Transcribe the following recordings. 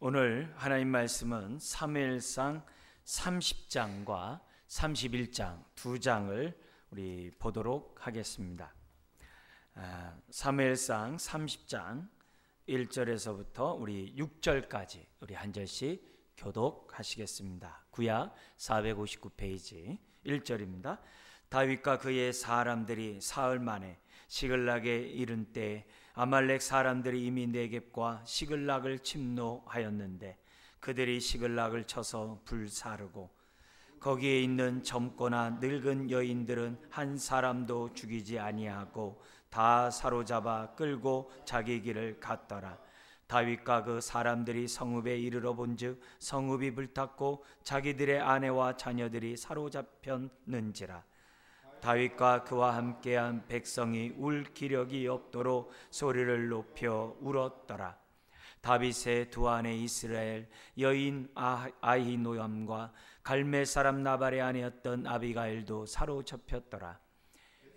오늘 하나님 말씀은 사무엘상 30장과 31장 두 장을 우리 보도록 하겠습니다. 사무엘상 30장 1절에서부터 우리 6절까지 우리 한 절씩 교독하시겠습니다. 구약 459페이지 1절입니다. 다윗과 그의 사람들이 사흘 만에 시글락에 이른 때 아말렉 사람들이 이미 네겝과 시글락을 침노하였는데 그들이 시글락을 쳐서 불사르고 거기에 있는 젊거나 늙은 여인들은 한 사람도 죽이지 아니하고 다 사로잡아 끌고 자기 길을 갔더라. 다윗과 그 사람들이 성읍에 이르러 본즉 성읍이 불탔고 자기들의 아내와 자녀들이 사로잡혔는지라. 다윗과 그와 함께한 백성이 울 기력이 없도록 소리를 높여 울었더라. 다윗의 두 아내 이스라엘 여인 아히노암과 갈멜 사람 나발의 아내였던 아비가일도 사로잡혔더라.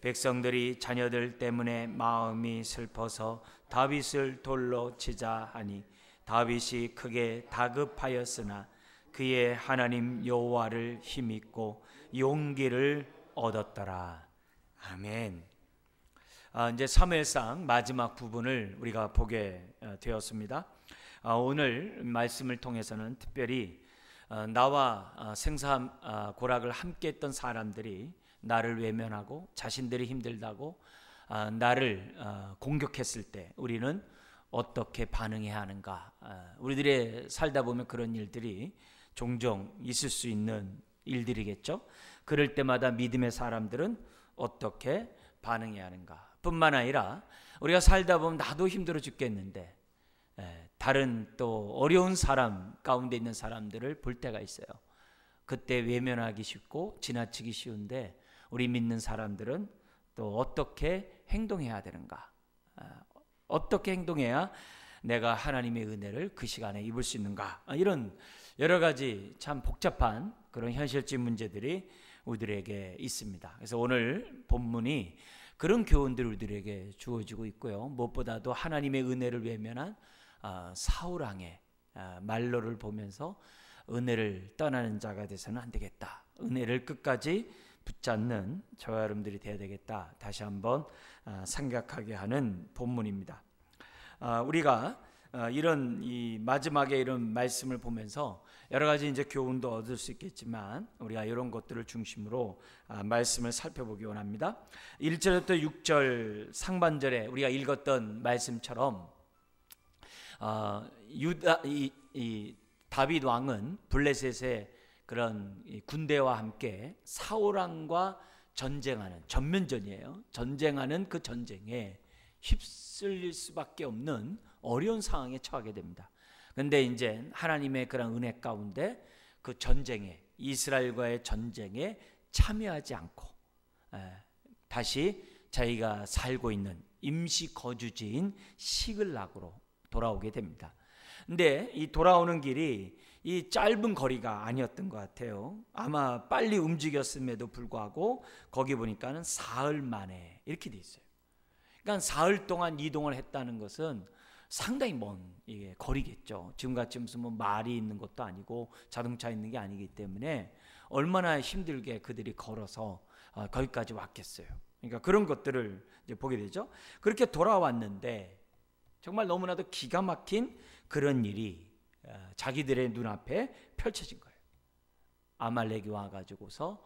백성들이 자녀들 때문에 마음이 슬퍼서 다윗을 돌로 치자 하니 다윗이 크게 다급하였으나 그의 하나님 여호와를 힘입고 용기를 얻었더라. 아멘. 이제 사무엘상 마지막 부분을 우리가 보게 되었습니다. 오늘 말씀을 통해서는 특별히 나와 생사고락을 함께했던 사람들이 나를 외면하고 자신들이 힘들다고 나를 공격했을 때 우리는 어떻게 반응해야 하는가. 우리들의 살다 보면 그런 일들이 종종 있을 수 있는 일들이겠죠. 그럴 때마다 믿음의 사람들은 어떻게 반응해야 하는가. 뿐만 아니라 우리가 살다 보면 나도 힘들어 죽겠는데 다른 또 어려운 사람 가운데 있는 사람들을 볼 때가 있어요. 그때 외면하기 쉽고 지나치기 쉬운데 우리 믿는 사람들은 또 어떻게 행동해야 되는가. 어떻게 행동해야 내가 하나님의 은혜를 그 시간에 입을 수 있는가. 이런 여러 가지 참 복잡한 그런 현실적 문제들이 우리들에게 있습니다. 그래서 오늘 본문이 그런 교훈들이 우리들에게 주어지고 있고요. 무엇보다도 하나님의 은혜를 외면한 사울 왕의 말로를 보면서 은혜를 떠나는 자가 돼서는 안 되겠다. 은혜를 끝까지 붙잡는 저와 여러분들이 되어야 되겠다. 다시 한번 생각하게 하는 본문입니다. 우리가 이런 이 마지막에 이런 말씀을 보면서 여러 가지 이제 교훈도 얻을 수 있겠지만 우리가 이런 것들을 중심으로 말씀을 살펴보기 원합니다. 1절부터 6절 상반절에 우리가 읽었던 말씀처럼 다윗 왕은 블레셋의 그런 군대와 함께 사울 왕과 전쟁하는 전면전이에요. 전쟁하는 그 전쟁에 휩쓸릴 수밖에 없는 어려운 상황에 처하게 됩니다. 그런데 이제 하나님의 그런 은혜 가운데 그 전쟁에 이스라엘과의 전쟁에 참여하지 않고 다시 자기가 살고 있는 임시 거주지인 시글락으로 돌아오게 됩니다. 근데 이 돌아오는 길이 이 짧은 거리가 아니었던 것 같아요. 아마 빨리 움직였음에도 불구하고 거기 보니까는 사흘 만에 이렇게 돼 있어요. 그러니까 사흘 동안 이동을 했다는 것은 상당히 먼 거리겠죠. 지금같이 무슨 뭐 말이 있는 것도 아니고 자동차 있는 게 아니기 때문에 얼마나 힘들게 그들이 걸어서 거기까지 왔겠어요. 그러니까 그런 것들을 이제 보게 되죠. 그렇게 돌아왔는데 정말 너무나도 기가 막힌 그런 일이 자기들의 눈앞에 펼쳐진 거예요. 아말렉이 와가지고서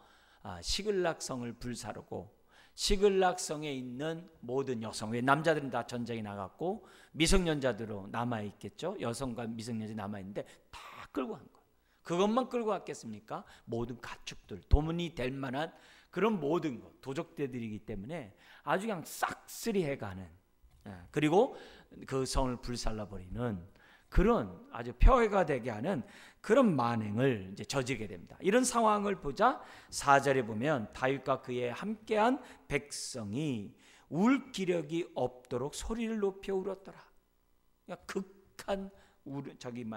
시글락 성을 불사르고 시글락성에 있는 모든 여성, 왜 남자들은 다 전쟁에 나갔고 미성년자들로 남아있겠죠. 여성과 미성년자 남아있는데 다 끌고 간 거예요. 그것만 끌고 갔겠습니까? 모든 가축들, 도문이 될 만한 그런 모든 것, 도적대들이기 때문에 아주 그냥 싹쓸이 해가는, 그리고 그 성을 불살라버리는 그런 아주 폐허가 되게 하는 그런 만행을 이제 저지르게 됩니다. 이런 상황을 보자 4절에 보면 다윗과 그의 함께한 백성이 울 기력이 없도록 소리를 높여 울었더라. 그러니까 극한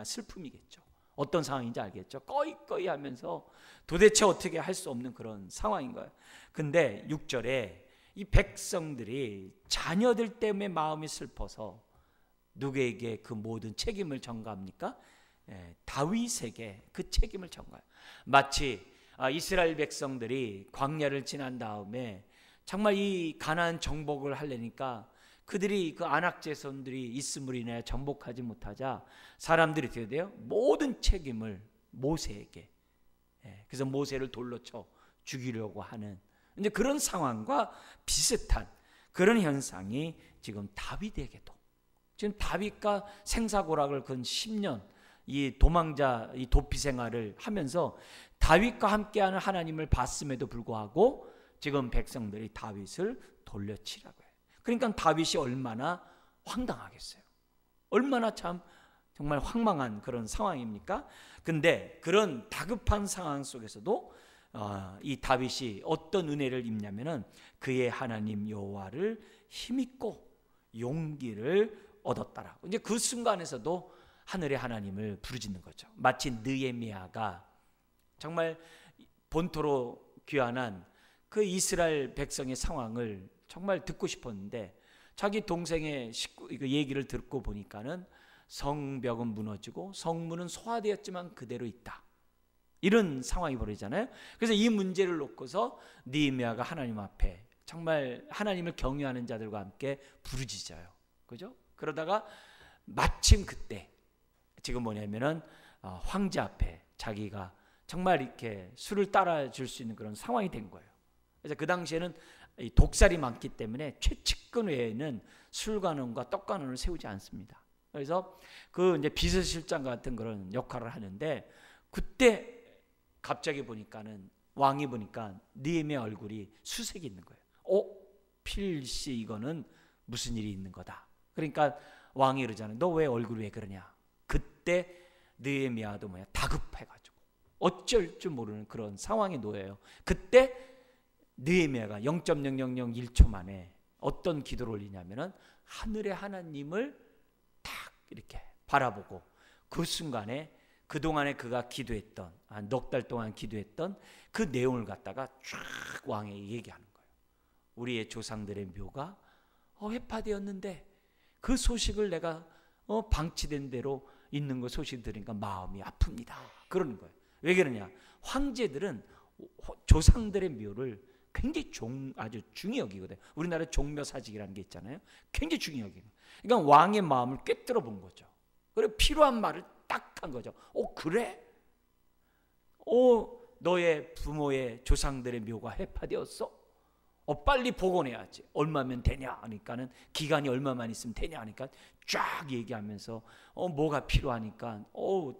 슬픔이겠죠. 어떤 상황인지 알겠죠. 꺼이꺼이 하면서 도대체 어떻게 할 수 없는 그런 상황인 거예요. 근데 6절에 이 백성들이 자녀들 때문에 마음이 슬퍼서 누구에게 그 모든 책임을 전가합니까? 다윗에게 그 책임을 전가해요. 마치 이스라엘 백성들이 광야를 지난 다음에 정말 이 가나안 정복을 하려니까 그들이 그 안악제손들이 있음으로 인해 정복하지 못하자 사람들이 어떻게 돼요? 모든 책임을 모세에게, 그래서 모세를 돌로 쳐 죽이려고 하는 이제 그런 상황과 비슷한 그런 현상이 지금 다윗에게도, 지금 다윗과 생사고락을 근 10년 이 도망자 이 도피 생활을 하면서 다윗과 함께하는 하나님을 봤음에도 불구하고 지금 백성들이 다윗을 돌려치라고 해요. 그러니까 다윗이 얼마나 황당하겠어요. 얼마나 참 정말 황망한 그런 상황입니까? 근데 그런 다급한 상황 속에서도 이 다윗이 어떤 은혜를 입냐면은 그의 하나님 여호와를 힘입고 용기를 얻었다라. 이제 그 순간에서도 하늘의 하나님을 부르짖는 거죠. 마치 느헤미야가 정말 본토로 귀환한 그 이스라엘 백성의 상황을 정말 듣고 싶었는데 자기 동생의 얘기를 듣고 보니까는 성벽은 무너지고 성문은 소화되었지만 그대로 있다. 이런 상황이 벌어지잖아요. 그래서 이 문제를 놓고서 느헤미야가 하나님 앞에 정말 하나님을 경외하는 자들과 함께 부르짖어요. 그죠? 그러다가 마침 그때 지금 뭐냐면은 황제 앞에 자기가 정말 이렇게 술을 따라줄 수 있는 그런 상황이 된 거예요. 그래서 그 당시에는 독살이 많기 때문에 최측근 외에는 술관원과 떡관원을 세우지 않습니다. 그래서 그 이제 비서실장 같은 그런 역할을 하는데 그때 갑자기 보니까는 왕이 보니까 느헤미야 얼굴이 수색이 있는 거예요. 필시 이거는 무슨 일이 있는 거다. 그러니까 왕이 이러잖아요. 너 왜 얼굴이 왜 그러냐. 그때 느헤미야도 다급해가지고 어쩔 줄 모르는 그런 상황에 놓여요. 그때 느헤미야가 0.0001초 만에 어떤 기도를 올리냐면은 하늘의 하나님을 딱 이렇게 바라보고 그 순간에 그동안에 그가 기도했던 한 넉 달 동안 기도했던 그 내용을 갖다가 쫙 왕에게 얘기하는 거예요. 우리의 조상들의 묘가 회파되었는데 그 소식을 내가 방치된 대로 있는 거 소식 들으니까 마음이 아픕니다. 그러는 거예요. 왜 그러냐? 황제들은 조상들의 묘를 굉장히 아주 중히 여기거든요. 우리나라 종묘사직이라는 게 있잖아요. 굉장히 중히 여기는. 그러니까 왕의 마음을 꿰뚫어 본 거죠. 그리고 필요한 말을 딱 한 거죠. 그래? 너의 부모의 조상들의 묘가 해파되었어? 빨리 복원해야지. 얼마면 되냐 하니까는 기간이 얼마만 있으면 되냐 하니까 쫙 얘기하면서 뭐가 필요하니까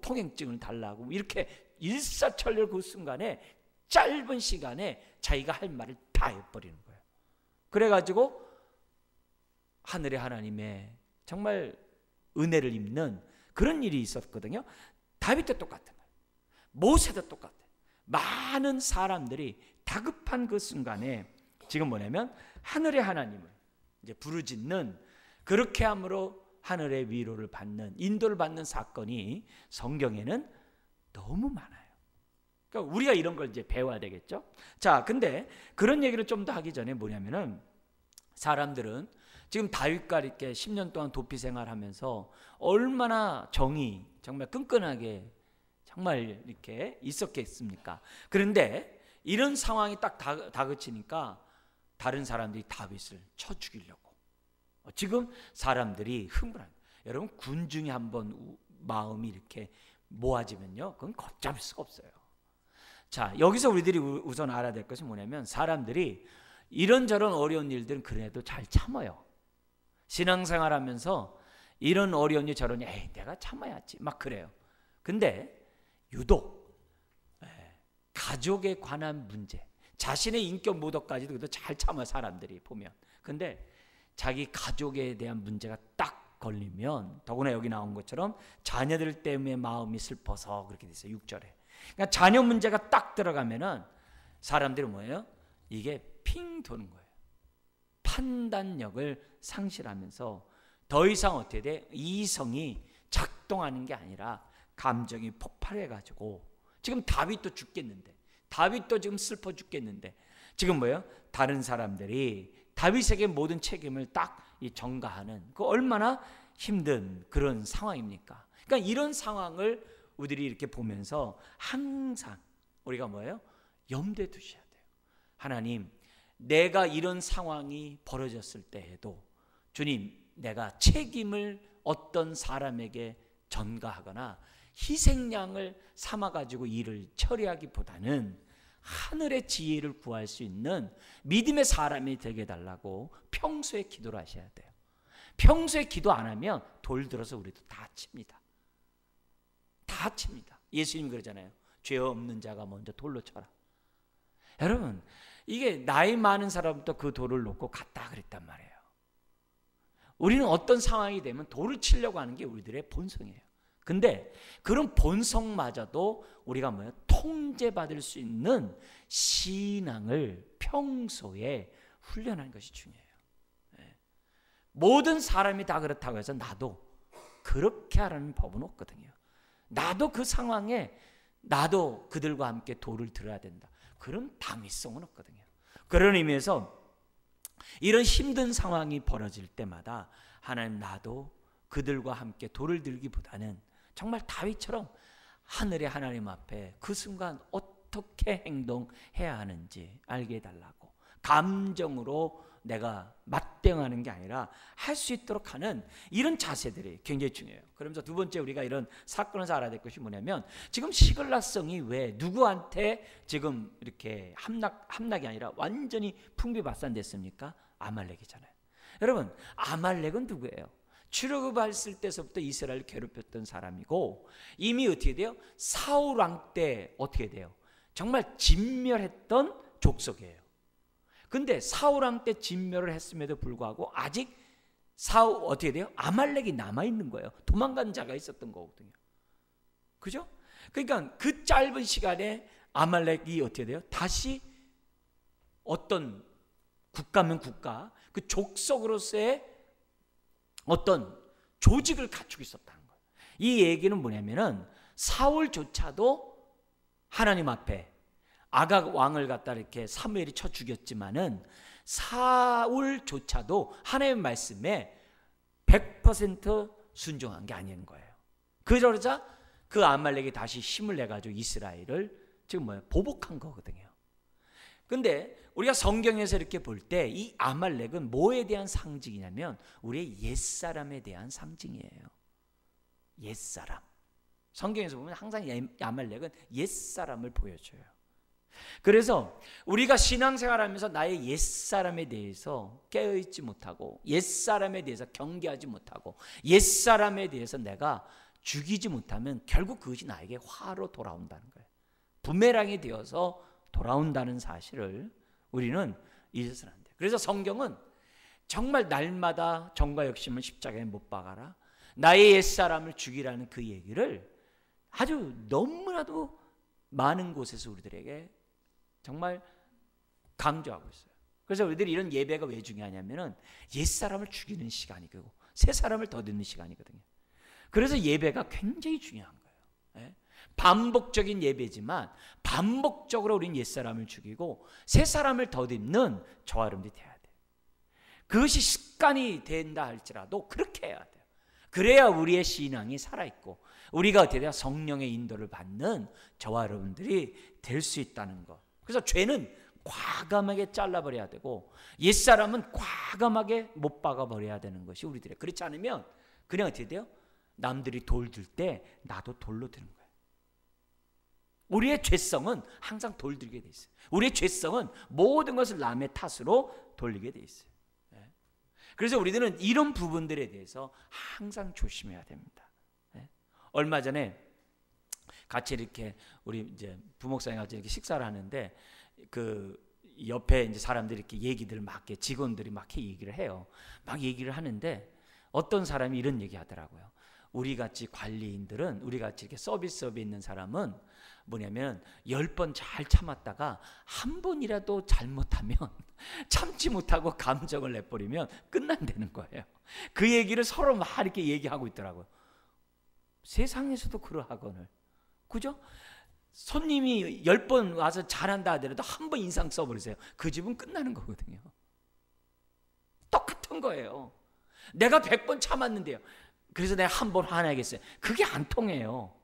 통행증을 달라고 이렇게 일사천리로 그 순간에 짧은 시간에 자기가 할 말을 다 해버리는 거예요. 그래가지고 하늘의 하나님의 정말 은혜를 입는 그런 일이 있었거든요. 다윗도 똑같은 거예요. 모세도 똑같아요. 많은 사람들이 다급한 그 순간에 지금 뭐냐면 하늘의 하나님을 이제 부르짖는, 그렇게 함으로 하늘의 위로를 받는, 인도를 받는 사건이 성경에는 너무 많아요. 그러니까 우리가 이런 걸 이제 배워야 되겠죠. 자, 근데 그런 얘기를 좀 더 하기 전에 뭐냐면은 사람들은 지금 다윗과 이렇게 10년 동안 도피 생활하면서 얼마나 정이 정말 끈끈하게 정말 이렇게 있었겠습니까? 그런데 이런 상황이 딱 다그치니까 다른 사람들이 다윗을 쳐 죽이려고. 지금 사람들이 흥분한. 여러분 군중이 한번 마음이 이렇게 모아지면요, 그건 걷잡을 수가 없어요. 자, 여기서 우리들이 우선 알아야 될 것이 뭐냐면 사람들이 이런저런 어려운 일들은 그래도 잘 참아요. 신앙생활하면서 이런 어려운 일 저런 일 내가 참아야지 막 그래요. 근데 유독 가족에 관한 문제, 자신의 인격 모독까지도 잘 참아 사람들이 보면. 근데 자기 가족에 대한 문제가 딱 걸리면, 더구나 여기 나온 것처럼 자녀들 때문에 마음이 슬퍼서 그렇게 돼 있어요. 6절에. 그러니까 자녀 문제가 딱 들어가면은 사람들이 뭐예요? 이게 핑 도는 거예요. 판단력을 상실하면서 더 이상 어떻게 돼? 이성이 작동하는 게 아니라 감정이 폭발해가지고 지금 다윗도 죽겠는데, 다윗도 지금 슬퍼 죽겠는데 지금 뭐예요? 다른 사람들이 다윗에게 모든 책임을 딱 전가하는, 그 얼마나 힘든 그런 상황입니까? 그러니까 이런 상황을 우리들이 이렇게 보면서 항상 우리가 뭐예요? 염두에 두셔야 돼요. 하나님, 내가 이런 상황이 벌어졌을 때에도 주님, 내가 책임을 어떤 사람에게 전가하거나 희생양을 삼아가지고 일을 처리하기보다는 하늘의 지혜를 구할 수 있는 믿음의 사람이 되게 해달라고 평소에 기도를 하셔야 돼요. 평소에 기도 안 하면 돌 들어서 우리도 다 칩니다. 다 칩니다. 예수님 그러잖아요. 죄 없는 자가 먼저 돌로 쳐라. 여러분, 이게 나이 많은 사람부터 그 돌을 놓고 갔다 그랬단 말이에요. 우리는 어떤 상황이 되면 돌을 치려고 하는 게 우리들의 본성이에요. 근데 그런 본성마저도 우리가 뭐예요? 통제받을 수 있는 신앙을 평소에 훈련하는 것이 중요해요. 모든 사람이 다 그렇다고 해서 나도 그렇게 하라는 법은 없거든요. 나도 그 상황에 나도 그들과 함께 돌을 들어야 된다. 그런 당위성은 없거든요. 그런 의미에서 이런 힘든 상황이 벌어질 때마다 하나님, 나도 그들과 함께 돌을 들기보다는 정말 다윗처럼 하늘의 하나님 앞에 그 순간 어떻게 행동해야 하는지 알게 해달라고, 감정으로 내가 맞대응하는 게 아니라 할 수 있도록 하는 이런 자세들이 굉장히 중요해요. 그러면서 두 번째 우리가 이런 사건에서 알아야 될 것이 뭐냐면, 지금 시글락성이 왜 누구한테 지금 이렇게 함락이 아니라 완전히 풍비박산됐습니까? 아말렉이잖아요. 여러분, 아말렉은 누구예요? 출애굽했을 때서부터 이스라엘을 괴롭혔던 사람이고, 이미 어떻게 돼요? 사울 왕 때 어떻게 돼요? 정말 진멸했던 족속이에요. 근데 사울 왕 때 진멸을 했음에도 불구하고 아직 어떻게 돼요? 아말렉이 남아있는 거예요. 도망간 자가 있었던 거거든요. 그죠? 그러니까 그 짧은 시간에 아말렉이 어떻게 돼요? 다시 어떤 국가면 국가, 그 족속으로서의 어떤 조직을 갖추고 있었다는 거예요. 이 얘기는 뭐냐면은 사울조차도 하나님 앞에 아각 왕을 갖다 이렇게 사무엘이 쳐 죽였지만은 사울조차도 하나님의 말씀에 100% 순종한 게 아닌 거예요. 그러자 그 아말렉이 다시 힘을 내가지고 이스라엘을 지금 보복한 거거든요. 근데 우리가 성경에서 이렇게 볼 때 이 아말렉은 뭐에 대한 상징이냐면 우리의 옛사람에 대한 상징이에요. 옛사람. 성경에서 보면 항상 아말렉은 옛사람을 보여줘요. 그래서 우리가 신앙생활하면서 나의 옛사람에 대해서 깨어있지 못하고, 옛사람에 대해서 경계하지 못하고, 옛사람에 대해서 내가 죽이지 못하면 결국 그것이 나에게 화로 돌아온다는 거예요. 부메랑이 되어서 돌아온다는 사실을 우리는 잊어서는 안 돼요. 그래서 성경은 정말 날마다 정과 욕심을 십자가에 못 박아라, 나의 옛사람을 죽이라는 그 얘기를 아주 너무나도 많은 곳에서 우리들에게 정말 강조하고 있어요. 그래서 우리들이 이런 예배가 왜 중요하냐면은 옛사람을 죽이는 시간이고 새 사람을 더듬는 시간이거든요. 그래서 예배가 굉장히 중요한 거예요. 예? 반복적인 예배지만 반복적으로 우리는 옛사람을 죽이고 새 사람을 더듬는 저와 여러분들이 돼야 돼요. 그것이 습관이 된다 할지라도 그렇게 해야 돼요. 그래야 우리의 신앙이 살아있고 우리가 어떻게 돼야 성령의 인도를 받는 저와 여러분들이 될 수 있다는 것. 그래서 죄는 과감하게 잘라버려야 되고 옛사람은 과감하게 못 박아버려야 되는 것이 우리들의. 그렇지 않으면 그냥 어떻게 돼요? 남들이 돌 들 때 나도 돌로 드는 거예요. 우리의 죄성은 항상 돌 들게 돼 있어요. 우리의 죄성은 모든 것을 남의 탓으로 돌리게 돼 있어요. 그래서 우리들은 이런 부분들에 대해서 항상 조심해야 됩니다. 얼마 전에 같이 이렇게 우리 이제 부목사님 같이 이렇게 식사를 하는데 그 옆에 이제 사람들이 이렇게 얘기들 막 이렇게 직원들이 막 이렇게 얘기를 해요. 막 얘기를 하는데 어떤 사람이 이런 얘기 하더라고요. 우리 같이 관리인들은, 우리 같이 이렇게 서비스업에 있는 사람은 뭐냐면 10번 잘 참았다가 한 번이라도 잘못하면 참지 못하고 감정을 내버리면 끝난다는 거예요. 그 얘기를 서로 막 이렇게 얘기하고 있더라고요. 세상에서도 그러하거늘, 그죠? 손님이 10번 와서 잘한다 하더라도 한 번 인상 써버리세요. 그 집은 끝나는 거거든요. 똑같은 거예요. 내가 100번 참았는데요, 그래서 내가 한 번 화내겠어요. 그게 안 통해요.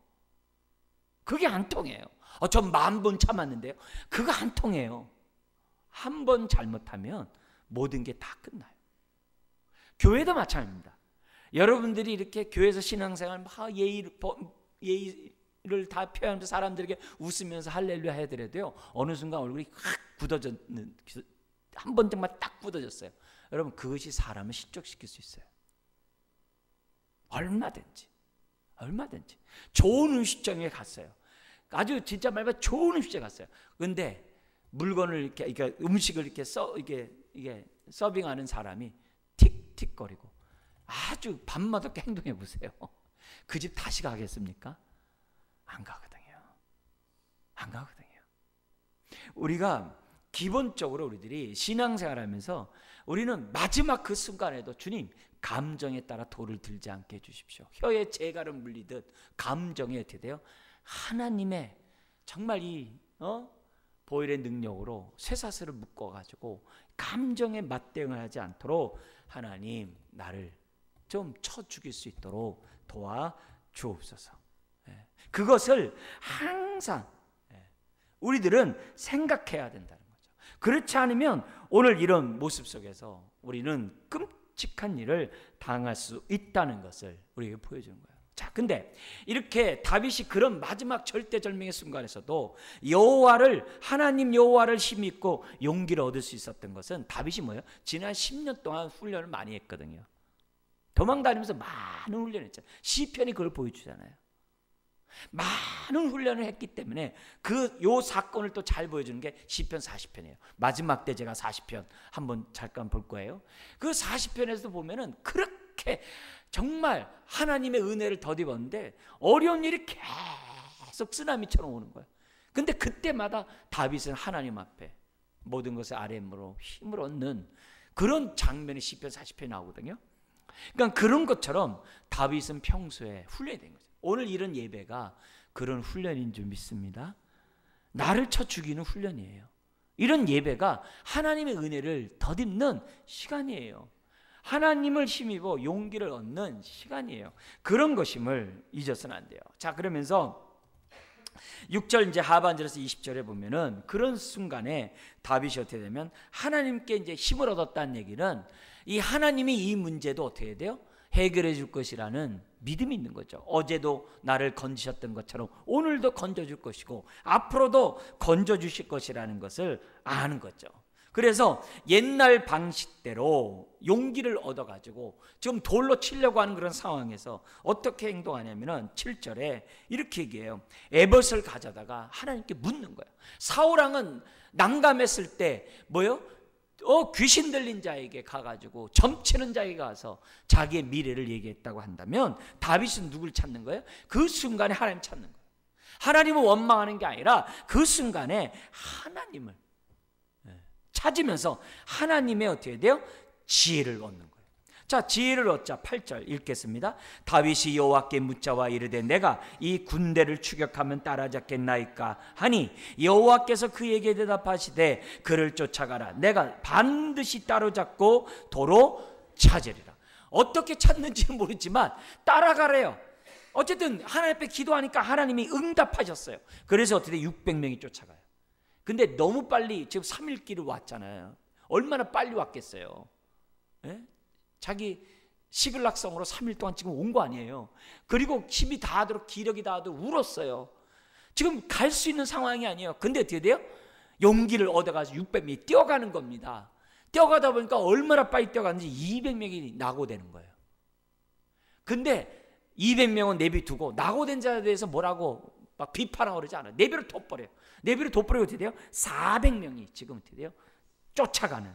그게 안 통해요. 전 10,000번 참았는데요. 그거 안 통해요. 한 번 잘못하면 모든 게 다 끝나요. 교회도 마찬가지입니다. 여러분들이 이렇게 교회에서 신앙생활 막 예의를 다 표현하면서 사람들에게 웃으면서 할렐루야 해드려도요, 어느 순간 얼굴이 확 굳어졌는, 한 번 정말 딱 굳어졌어요. 여러분, 그것이 사람을 실족시킬 수 있어요. 얼마든지 좋은 음식점에 갔어요. 아주 진짜 말로 좋은 음식점에 갔어요. 근데 물건을 이렇게, 그러니까 음식을 이렇게 이게 서빙하는 사람이 틱틱거리고 아주 밥맛없게 행동해 보세요. 그 집 다시 가겠습니까? 안 가거든요. 우리가 기본적으로 우리들이 신앙생활하면서 우리는 마지막 그 순간에도 주님, 감정에 따라 돌을 들지 않게 해주십시오. 혀에 재갈을 물리듯 감정에 어떻게 돼요? 하나님의 정말 이 보혈의 능력으로 쇠사슬을 묶어가지고 감정에 맞대응을 하지 않도록 하나님, 나를 좀 쳐 죽일 수 있도록 도와주옵소서. 그것을 항상 우리들은 생각해야 된다는 거죠. 그렇지 않으면 오늘 이런 모습 속에서 우리는 끔찍한 일을 당할 수 있다는 것을 우리에게 보여주는 거예요. 자, 근데 이렇게 다윗이 그런 마지막 절대절명의 순간에서도 하나님 여호와를 힘입고 용기를 얻을 수 있었던 것은, 다윗이 뭐예요? 지난 10년 동안 훈련을 많이 했거든요. 도망다니면서 많은 훈련을 했잖아요. 시편이 그걸 보여주잖아요. 많은 훈련을 했기 때문에 요 사건을 또 잘 보여주는 게 시편 40편이에요. 마지막 때 제가 40편 한번 잠깐 볼 거예요. 그 40편에서 보면은 그렇게 정말 하나님의 은혜를 덧입었는데 어려운 일이 계속 쓰나미처럼 오는 거예요. 근데 그때마다 다윗은 하나님 앞에 모든 것을 아뢰므로 힘을 얻는 그런 장면이 시편 40편에 나오거든요. 그러니까 그런 것처럼 다윗은 평소에 훈련이 된 거죠. 오늘 이런 예배가 그런 훈련인 줄 믿습니다. 나를 쳐 죽이는 훈련이에요. 이런 예배가 하나님의 은혜를 덧입는 시간이에요. 하나님을 힘입어 용기를 얻는 시간이에요. 그런 것임을 잊어서는 안 돼요. 자, 그러면서 6절 이제 하반절에서 20절에 보면은 그런 순간에 다윗이 어떻게 되면 하나님께 이제 힘을 얻었다는 얘기는, 이 하나님이 이 문제도 어떻게 돼요? 해결해 줄 것이라는 믿음이 있는 거죠. 어제도 나를 건지셨던 것처럼 오늘도 건져줄 것이고 앞으로도 건져주실 것이라는 것을 아는 거죠. 그래서 옛날 방식대로 용기를 얻어가지고 지금 돌로 치려고 하는 그런 상황에서 어떻게 행동하냐면은 7절에 이렇게 얘기해요. 에봇을 가져다가 하나님께 묻는 거예요. 사울왕은 난감했을 때 뭐요? 귀신 들린 자에게 가가지고 점치는 자에게 가서 자기의 미래를 얘기했다고 한다면 다윗은 누굴 찾는 거예요? 그 순간에 하나님 찾는 거예요. 하나님을 원망하는 게 아니라 그 순간에 하나님을 찾으면서 하나님의 어떻게 돼요? 지혜를 얻는 거예요. 자, 지혜를 얻자. 8절 읽겠습니다. 다윗이 여호와께 묻자와 이르되 내가 이 군대를 추격하면 따라잡겠나이까 하니 여호와께서 그에게 대답하시되 그를 쫓아가라. 내가 반드시 따로잡고 도로 찾으리라. 어떻게 찾는지는 모르지만 따라가래요. 어쨌든 하나님 앞에 기도하니까 하나님이 응답하셨어요. 그래서 어떻게 600명이 쫓아가요. 근데 너무 빨리, 지금 3일 길을 왔잖아요. 얼마나 빨리 왔겠어요. 예? 자기 시글락성으로 3일 동안 지금 온 거 아니에요. 그리고 힘이 다하도록 기력이 다하도록 울었어요. 지금 갈 수 있는 상황이 아니에요. 근데 어떻게 돼요? 용기를 얻어가지고 600명이 뛰어가는 겁니다. 뛰어가다 보니까 얼마나 빨리 뛰어가는지 200명이 낙오되는 거예요. 근데 200명은 내비두고 낙오된 자에 대해서 뭐라고 막 비판하고 그러지 않아요. 내비를 둬버려요. 내비를 둬버리고 어떻게 돼요? 400명이 지금 어떻게 돼요? 쫓아가는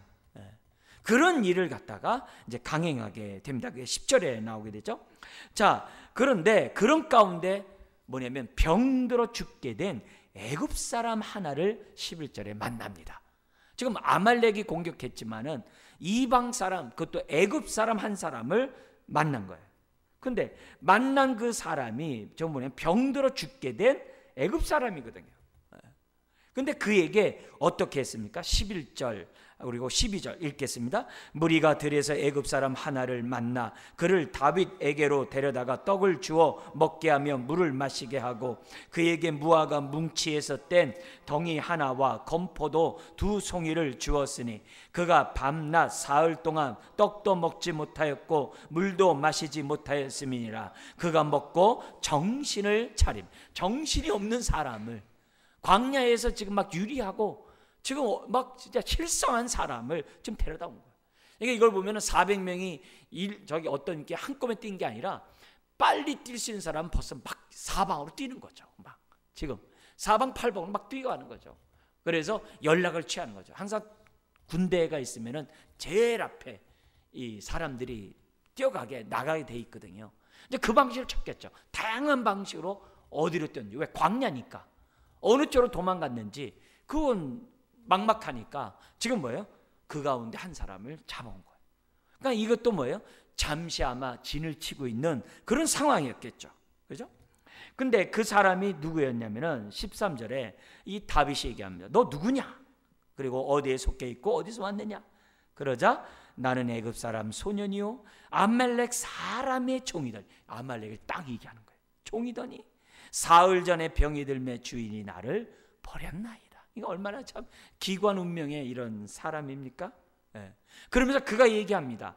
그런 일을 갖다가 이제 강행하게 됩니다. 그게 10절에 나오게 되죠. 자, 그런데 그런 가운데 뭐냐면 병들어 죽게 된 애굽 사람 하나를 11절에 만납니다. 지금 아말렉이 공격했지만은 이방 사람, 그것도 애굽 사람 한 사람을 만난 거예요. 근데 만난 그 사람이 저 뭐냐면 병들어 죽게 된 애굽 사람이거든요. 근데 그에게 어떻게 했습니까? 11절 그리고 12절 읽겠습니다. 무리가 들에서 애굽 사람 하나를 만나 그를 다윗에게로 데려다가 떡을 주어 먹게 하며 물을 마시게 하고 그에게 무화과 뭉치에서 뗀 덩이 하나와 건포도 2송이를 주었으니 그가 밤낮 사흘 동안 떡도 먹지 못하였고 물도 마시지 못하였음이니라. 그가 먹고 정신을 차림. 정신이 없는 사람을, 광야에서 지금 막 유리하고 지금 막 진짜 실성한 사람을 지금 데려다 온 거예요. 그러니까 이걸 보면은 400명이 저기 어떤 이렇게 한꺼번에 뛴 게 아니라 빨리 뛸 수 있는 사람은 벌써 막 사방으로 뛰는 거죠. 막 지금 사방팔방으로 막 뛰어가는 거죠. 그래서 연락을 취하는 거죠. 항상 군대가 있으면은 제일 앞에 이 사람들이 뛰어가게 나가게 돼 있거든요. 이제 그 방식을 찾겠죠. 다양한 방식으로 어디로 뛰었는지. 왜? 광야니까. 어느 쪽으로 도망갔는지 그건 막막하니까 지금 뭐예요? 그 가운데 한 사람을 잡아온 거예요. 그러니까 이것도 뭐예요? 잠시 아마 진을 치고 있는 그런 상황이었겠죠. 그죠? 근데 그 사람이 누구였냐면은 13절에 이 다윗이 얘기합니다. 너 누구냐? 그리고 어디에 속해 있고 어디서 왔느냐? 그러자 나는 애굽 사람 소년이요 아말렉 사람의 종이더니, 아말렉을 딱 얘기하는 거예요. 종이더니 사흘 전에 병이 들매 주인이 나를 버렸나이다. 이거 얼마나 참 기관 운명의 이런 사람입니까? 네. 그러면서 그가 얘기합니다.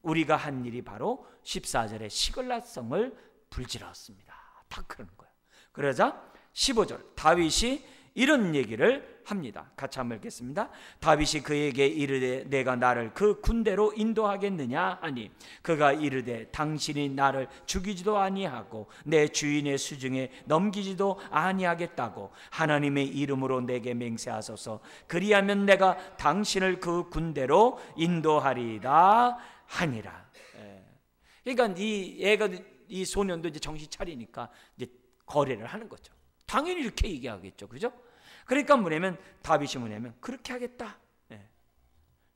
우리가 한 일이 바로 14절에 시글랏성을 불질렀습니다. 다 그러는 거예요. 그러자 15절 다윗이 이런 얘기를 합니다. 같이 한번 읽겠습니다. 다윗이 그에게 이르되 내가 나를 그 군대로 인도하겠느냐 하니 그가 이르되 당신이 나를 죽이지도 아니하고 내 주인의 수중에 넘기지도 아니하겠다고 하나님의 이름으로 내게 맹세하소서. 그리하면 내가 당신을 그 군대로 인도하리이다 하니라. 그러니까 이 소년도 이제 정신 차리니까 이제 거래를 하는 거죠. 당연히 이렇게 얘기하겠죠. 그죠? 그러니까 뭐냐면 다윗이 뭐냐면 그렇게 하겠다.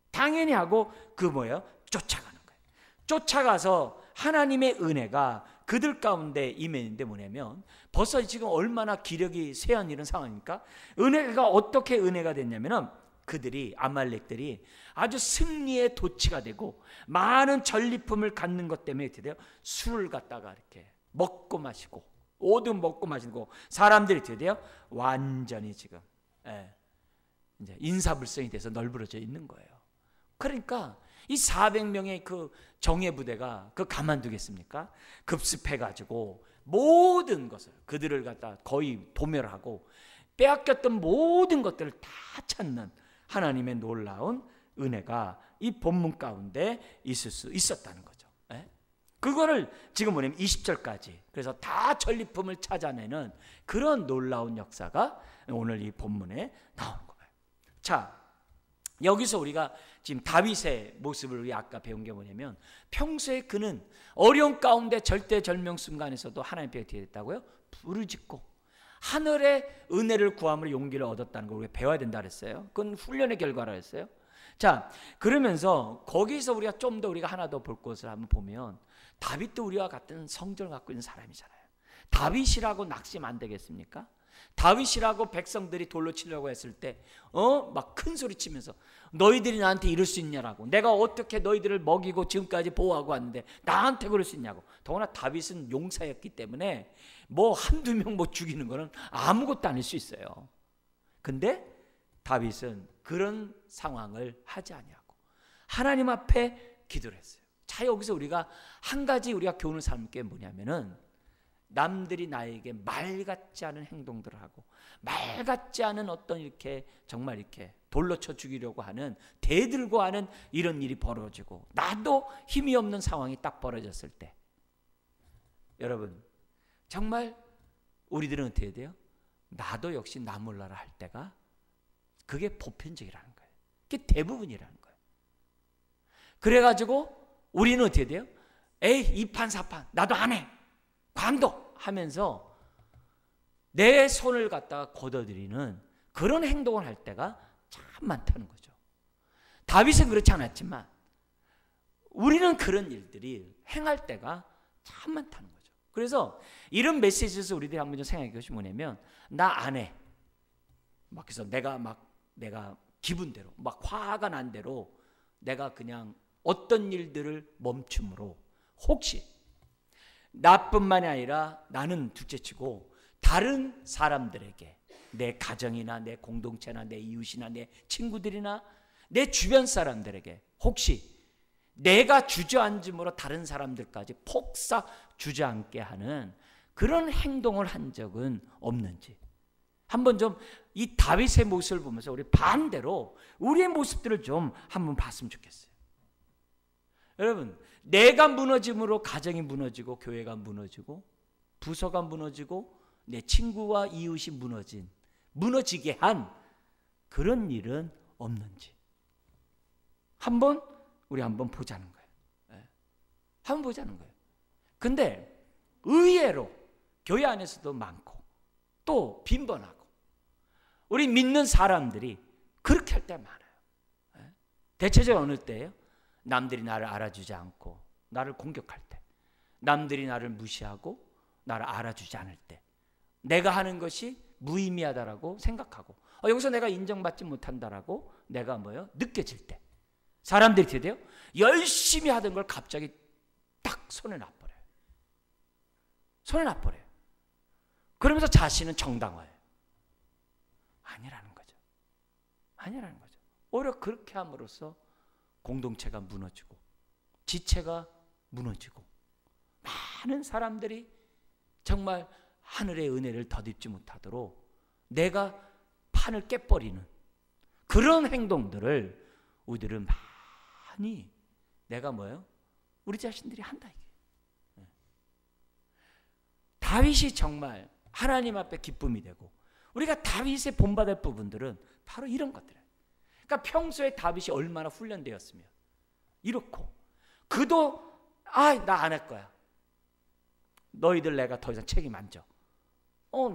당연히 하고 그 뭐예요? 쫓아가는 거예요. 쫓아가서 하나님의 은혜가 그들 가운데 임했는데 뭐냐면 벌써 지금 얼마나 기력이 쇠한 이런 상황이니까 은혜가 어떻게 은혜가 됐냐면은 그들이 아말렉들이 아주 승리의 도치가 되고 많은 전리품을 갖는 것 때문에 어떻게 돼요? 술을 갖다가 이렇게 먹고 마시고 오든 먹고 마시고 사람들이 어떻게 돼요? 완전히 지금 이제 인사불성이 돼서 널브러져 있는 거예요. 그러니까 이 400명의 그 정예 부대가 그 가만두겠습니까? 급습해가지고 모든 것을 그들을 갖다 거의 도멸하고 빼앗겼던 모든 것들을 다 찾는 하나님의 놀라운 은혜가 이 본문 가운데 있을 수 있었다는 거죠. 그거를 지금 뭐냐면 20절까지 그래서 다 전리품을 찾아내는 그런 놀라운 역사가 오늘 이 본문에 나오는 거예요. 자, 여기서 우리가 지금 다윗의 모습을 우리 아까 배운 게 뭐냐면 평소에 그는 어려운 가운데 절대절명 순간에서도 하나님 앞에 어떻게 됐다고요? 부르짖고 하늘의 은혜를 구함으로 용기를 얻었다는 걸 우리가 배워야 된다 그랬어요. 그건 훈련의 결과라 했어요. 자, 그러면서 거기서 우리가 좀 더 우리가 하나 더 볼 것을 한번 보면 다윗도 우리와 같은 성전을 갖고 있는 사람이잖아요. 다윗이라고 낙심 안 되겠습니까? 다윗이라고 백성들이 돌로 치려고 했을 때 막 큰 소리 치면서 너희들이 나한테 이럴 수 있냐라고, 내가 어떻게 너희들을 먹이고 지금까지 보호하고 왔는데 나한테 그럴 수 있냐고. 더구나 다윗은 용사였기 때문에 뭐 한두 명 못 죽이는 거는 아무것도 아닐 수 있어요. 근데 다윗은 그런 상황을 하지 아니하고 하나님 앞에 기도를 했어요. 자, 여기서 우리가 한 가지 우리가 교훈을 삼는 게 뭐냐면은 남들이 나에게 말 같지 않은 행동들을 하고 말 같지 않은 어떤 이렇게 정말 이렇게 돌로 쳐 죽이려고 하는 대들고 하는 이런 일이 벌어지고 나도 힘이 없는 상황이 딱 벌어졌을 때 여러분 정말 우리들은 어떻게 돼요? 나도 역시 나 몰라라 할 때가 그게 보편적이라는 거예요. 그게 대부분이라는 거예요. 그래가지고 우리는 어떻게 돼요? 에이 이판사판 나도 안 해 관둬 하면서 내 손을 갖다가 걷어들이는 그런 행동을 할 때가 참 많다는 거죠. 다윗은 그렇지 않았지만 우리는 그런 일들이 행할 때가 참 많다는 거죠. 그래서 이런 메시지에서 우리들이 한번 좀 생각해 보시면 뭐냐면 나 안 해. 막 그래서 내가 기분대로, 막 화가 난 대로 내가 그냥 어떤 일들을 멈춤으로 혹시 나뿐만이 아니라 나는 둘째치고 다른 사람들에게, 내 가정이나 내 공동체나 내 이웃이나 내 친구들이나 내 주변 사람들에게 혹시 내가 주저앉음으로 다른 사람들까지 폭삭 주저앉게 하는 그런 행동을 한 적은 없는지 한번 좀 이 다윗의 모습을 보면서 우리 반대로 우리의 모습들을 좀 한번 봤으면 좋겠어요. 여러분, 내가 무너짐으로 가정이 무너지고 교회가 무너지고 부서가 무너지고 내 친구와 이웃이 무너지게 한 그런 일은 없는지 우리 한번 보자는 거예요. 한번 보자는 거예요. 근데 의외로 교회 안에서도 많고 또 빈번하고 우리 믿는 사람들이 그렇게 할 때 많아요. 대체적으로 어느 때예요? 남들이 나를 알아주지 않고 나를 공격할 때, 남들이 나를 무시하고 나를 알아주지 않을 때, 내가 하는 것이 무의미하다라고 생각하고 여기서 내가 인정받지 못한다라고 내가 느껴질 때, 사람들이 어떻게 돼요? 열심히 하던 걸 갑자기 딱 손에 놔버려요. 손에 놔버려요. 그러면서 자신은 정당화해요. 아니라는 거죠. 아니라는 거죠. 오히려 그렇게 함으로써 공동체가 무너지고 지체가 무너지고 많은 사람들이 정말 하늘의 은혜를 덧입지 못하도록 내가 판을 깨버리는 그런 행동들을 우리들은 많이 내가 우리 자신들이 한다 이게. 다윗이 정말 하나님 앞에 기쁨이 되고 우리가 다윗의 본받을 부분들은 바로 이런 것들이에요. 그러니까 평소에 다윗이 얼마나 훈련되었으면 이렇고 그도 나 안 할 거야. 너희들 내가 더 이상 책임 안 져.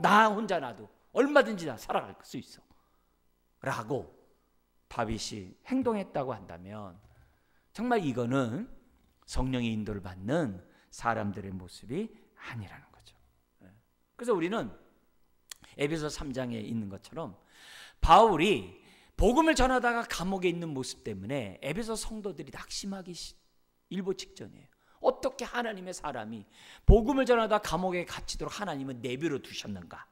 나 혼자 놔도 얼마든지 나 살아갈 수 있어. 라고 다윗이 행동했다고 한다면 정말 이거는 성령의 인도를 받는 사람들의 모습이 아니라는 거죠. 그래서 우리는 에베소 3장에 있는 것처럼 바울이 복음을 전하다가 감옥에 있는 모습 때문에 에베소 성도들이 낙심하기 일보 직전이에요. 어떻게 하나님의 사람이 복음을 전하다 감옥에 갇히도록 하나님은 내버려 두셨는가?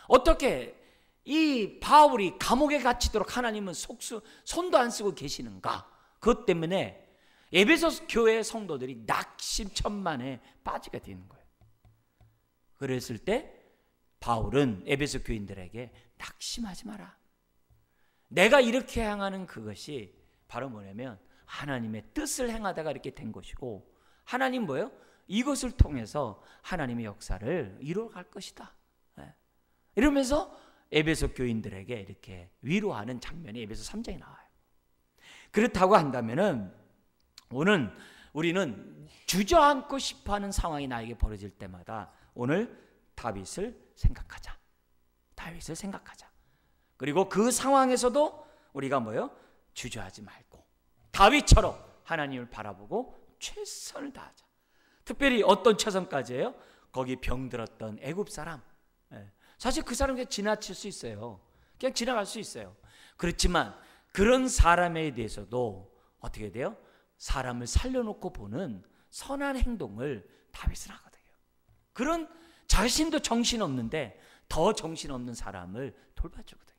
어떻게 이 바울이 감옥에 갇히도록 하나님은 손도 안 쓰고 계시는가? 그것 때문에 에베소 교회 성도들이 낙심천만에 빠지게 되는 거예요. 그랬을 때 바울은 에베소 교인들에게 낙심하지 마라. 내가 이렇게 행하는 그것이 바로 뭐냐면 하나님의 뜻을 행하다가 이렇게 된 것이고 하나님 이것을 통해서 하나님의 역사를 이루어갈 것이다. 이러면서 에베소 교인들에게 이렇게 위로하는 장면이 에베소 3장에 나와요. 그렇다고 한다면은 오늘 우리는 주저앉고 싶어하는 상황이 나에게 벌어질 때마다 오늘 다윗을 생각하자. 다윗을 생각하자. 그리고 그 상황에서도 우리가 주저하지 말고 다윗처럼 하나님을 바라보고 최선을 다하자. 특별히 어떤 최선까지예요? 거기 병들었던 애굽 사람. 사실 그 사람 그냥 지나칠 수 있어요. 그냥 지나갈 수 있어요. 그렇지만 그런 사람에 대해서도 어떻게 돼요? 사람을 살려놓고 보는 선한 행동을 다윗은 하거든요. 그런 자신도 정신없는데 더 정신없는 사람을 돌봐주거든요.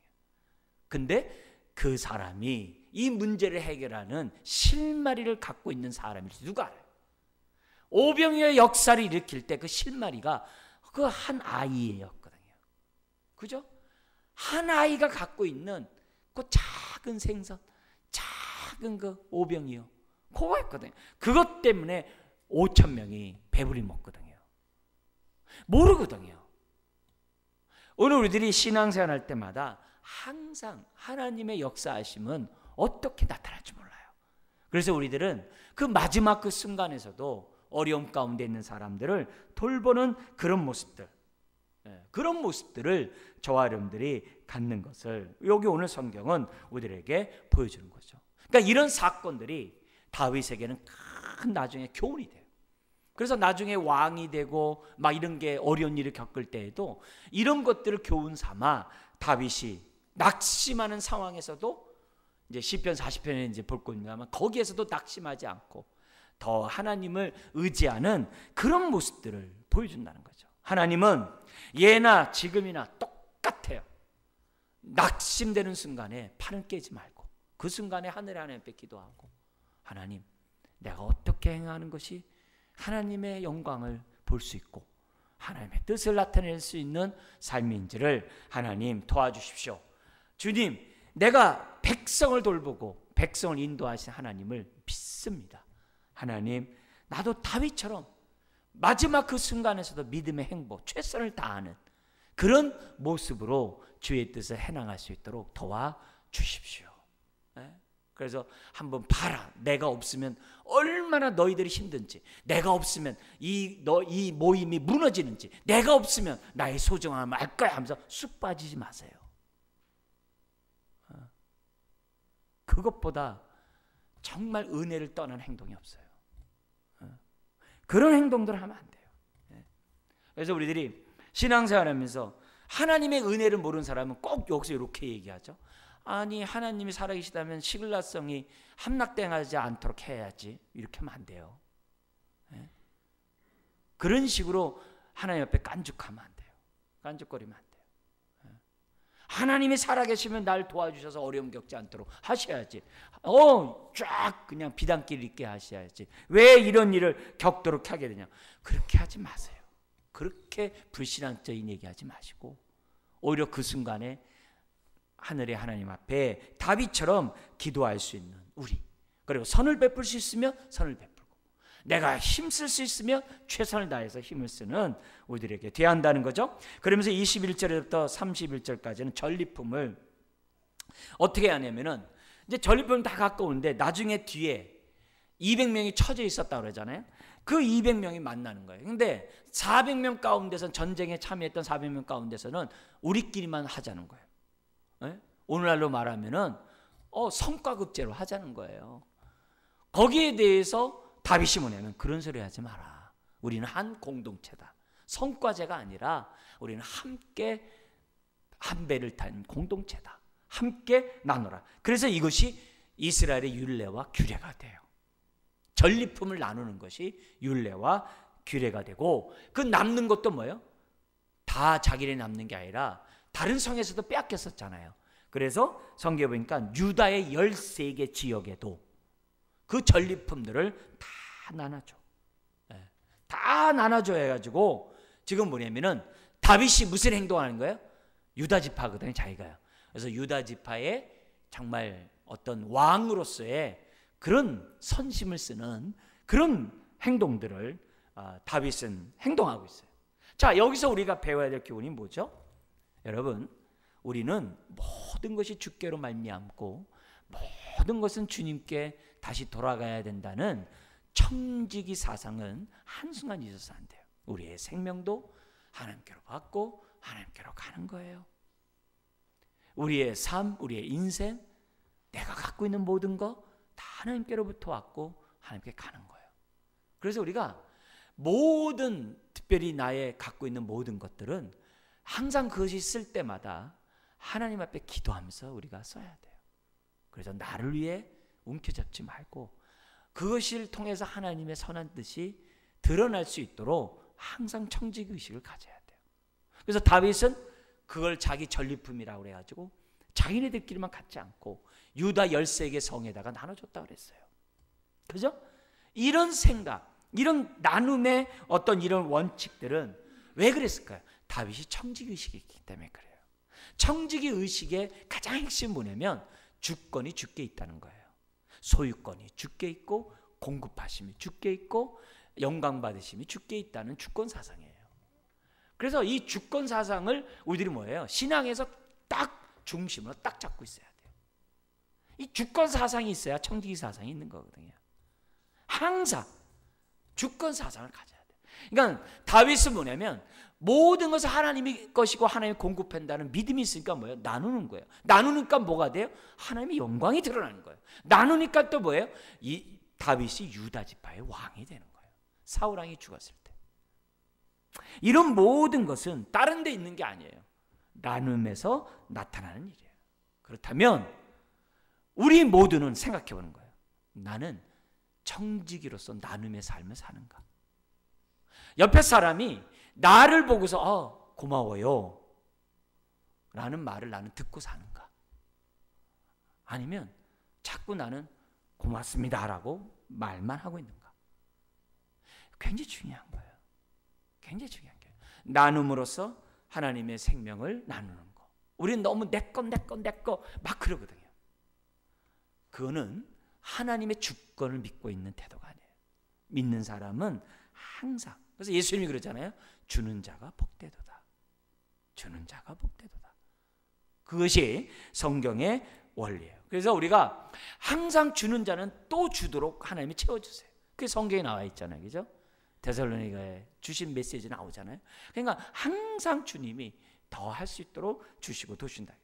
근데 그 사람이 이 문제를 해결하는 실마리를 갖고 있는 사람일지 누가 알아요? 오병이어의 역사를 일으킬 때 그 실마리가 그 한 아이였거든요. 그죠? 한 아이가 갖고 있는 그 작은 생선, 작은 그 오병이어 그거 있거든요. 그것 때문에 5,000명이 배부리 먹거든요. 모르거든요. 오늘 우리들이 신앙생활 할 때마다 항상 하나님의 역사하심은 어떻게 나타날지 몰라요. 그래서 우리들은 그 마지막 그 순간에서도 어려움 가운데 있는 사람들을 돌보는 그런 모습들, 그런 모습들을 저와 여러분들이 갖는 것을 여기 오늘 성경은 우리들에게 보여주는 거죠. 그러니까 이런 사건들이 다윗에게는 큰 나중에 교훈이 돼요. 그래서 나중에 왕이 되고 막 이런 게 어려운 일을 겪을 때에도 이런 것들을 교훈 삼아 다윗이 낙심하는 상황에서도 이제 시편 40편에 이제 볼 겁니다만 거기에서도 낙심하지 않고 더 하나님을 의지하는 그런 모습들을 보여준다는 거죠. 하나님은 예나 지금이나 똑같아요. 낙심되는 순간에 팔은 깨지 말고 그 순간에 하늘의 하나님 앞에 기도하고 하나님 내가 어떻게 행하는 것이 하나님의 영광을 볼 수 있고 하나님의 뜻을 나타낼 수 있는 삶인지를 하나님 도와주십시오. 주님 내가 백성을 돌보고 백성을 인도하신 하나님을 믿습니다. 하나님 나도 다윗처럼 마지막 그 순간에서도 믿음의 행보 최선을 다하는 그런 모습으로 주의 뜻을 해나갈 수 있도록 도와주십시오. 그래서 한번 봐라. 내가 없으면 얼마나 너희들이 힘든지, 내가 없으면 이 모임이 무너지는지, 내가 없으면 나의 소중함을 알 거야 하면서 쑥 빠지지 마세요. 그것보다 정말 은혜를 떠난 행동이 없어요. 그런 행동들을 하면 안 돼요. 그래서 우리들이 신앙생활하면서 하나님의 은혜를 모르는 사람은 꼭 여기서 이렇게 얘기하죠. 아니 하나님이 살아계시다면 시글라성이 함락당하지 않도록 해야지. 이렇게 하면 안 돼요. 그런 식으로 하나님 앞에 깐죽하면 안 돼요. 깐죽거리면 안 돼요. 하나님이 살아계시면 날 도와주셔서 어려움 겪지 않도록 하셔야지. 쫙 그냥 비단길 있게 하셔야지. 왜 이런 일을 겪도록 하게 되냐. 그렇게 하지 마세요. 그렇게 불신앙적인 얘기하지 마시고 오히려 그 순간에 하늘의 하나님 앞에 다윗처럼 기도할 수 있는 우리, 그리고 선을 베풀 수 있으면 선을 베풀고 내가 힘쓸 수 있으면 최선을 다해서 힘을 쓰는 우리들에게 돼야 한다는 거죠. 그러면서 21절부터 31절까지는 전리품을 어떻게 하냐면은 이제 전리품을 다 갖고 오는데 나중에 뒤에 200명이 쳐져 있었다고 그러잖아요. 그 200명이 만나는 거예요. 근데 400명 가운데서 전쟁에 참여했던 400명 가운데서는 우리끼리만 하자는 거예요. 오늘날로 말하면은 성과급제로 하자는 거예요. 거기에 대해서 다윗이 뭐냐면 그런 소리 하지 마라. 우리는 한 공동체다. 성과제가 아니라 우리는 함께 한 배를 탄 공동체다. 함께 나누라. 그래서 이것이 이스라엘의 율례와 규례가 돼요. 전리품을 나누는 것이 율례와 규례가 되고 그 남는 것도 뭐예요? 다 자기네 남는 게 아니라 다른 성에서도 빼앗겼었잖아요. 그래서 성경에 보니까 유다의 13개 지역에도 그 전리품들을 다 나눠줘. 다 나눠줘 해가지고 지금 뭐냐면은 다윗이 무슨 행동하는 거예요? 유다 지파거든요, 자기가요. 그래서 유다 지파의 정말 어떤 왕으로서의 그런 선심을 쓰는 그런 행동들을 다윗은 행동하고 있어요. 자, 여기서 우리가 배워야 될 교훈이 뭐죠? 여러분, 우리는 모든 것이 주께로 말미암고 모든 것은 주님께 다시 돌아가야 된다는 청지기 사상은 한순간 잊어서는 안 돼요. 우리의 생명도 하나님께로 받고 하나님께로 가는 거예요. 우리의 삶, 우리의 인생, 내가 갖고 있는 모든 거 다 하나님께로부터 왔고 하나님께 가는 거예요. 그래서 우리가 모든, 특별히 나의 갖고 있는 모든 것들은 항상 그것이 쓸 때마다 하나님 앞에 기도하면서 우리가 써야 돼요. 그래서 나를 위해 움켜잡지 말고 그것을 통해서 하나님의 선한 뜻이 드러날 수 있도록 항상 청지기 의식을 가져야 돼요. 그래서 다윗은 그걸 자기 전리품이라고 그래가지고 자기네들끼리만 갖지 않고 유다 13개 성에다가 나눠줬다고 그랬어요. 그죠? 이런 생각, 이런 나눔의 어떤 이런 원칙들은 왜 그랬을까요? 다윗이 청지기 의식이 있기 때문에 그래요. 청지기 의식의 가장 핵심은 뭐냐면 주권이 주께 있다는 거예요. 소유권이 주께 있고 공급하심이 주께 있고 영광받으심이 주께 있다는 주권 사상이에요. 그래서 이 주권 사상을 우리들이 뭐예요? 신앙에서 딱 중심으로 딱 잡고 있어야 돼요. 이 주권 사상이 있어야 청지기 사상이 있는 거거든요. 항상 주권 사상을 가져야 돼요. 그러니까 다윗은 뭐냐면 모든 것을 하나님이 것이고 하나님이 공급한다는 믿음이 있으니까 뭐예요? 나누는 거예요. 나누니까 뭐가 돼요? 하나님의 영광이 드러나는 거예요. 나누니까 또 뭐예요? 이 다윗이 유다 지파의 왕이 되는 거예요. 사울 왕이 죽었을 때. 이런 모든 것은 다른 데 있는 게 아니에요. 나눔에서 나타나는 일이에요. 그렇다면 우리 모두는 생각해 보는 거예요. 나는 청지기로서 나눔의 삶을 사는가? 옆에 사람이 나를 보고서 고마워요 라는 말을 나는 듣고 사는가? 아니면 자꾸 나는 고맙습니다 라고 말만 하고 있는가? 굉장히 중요한 거예요. 굉장히 중요한 거예요. 나눔으로써 하나님의 생명을 나누는 거. 우리는 너무 내 거 막 그러거든요. 그거는 하나님의 주권을 믿고 있는 태도가 아니에요. 믿는 사람은 항상, 그래서 예수님이 그러잖아요. 주는 자가 복되도다. 주는 자가 복되도다. 그것이 성경의 원리예요. 그래서 우리가 항상 주는 자는 또 주도록 하나님이 채워주세요. 그게 성경에 나와 있잖아요. 그죠? 데살로니가에 주신 메시지 나오잖아요. 그러니까 항상 주님이 더 할 수 있도록 주시고 도신다.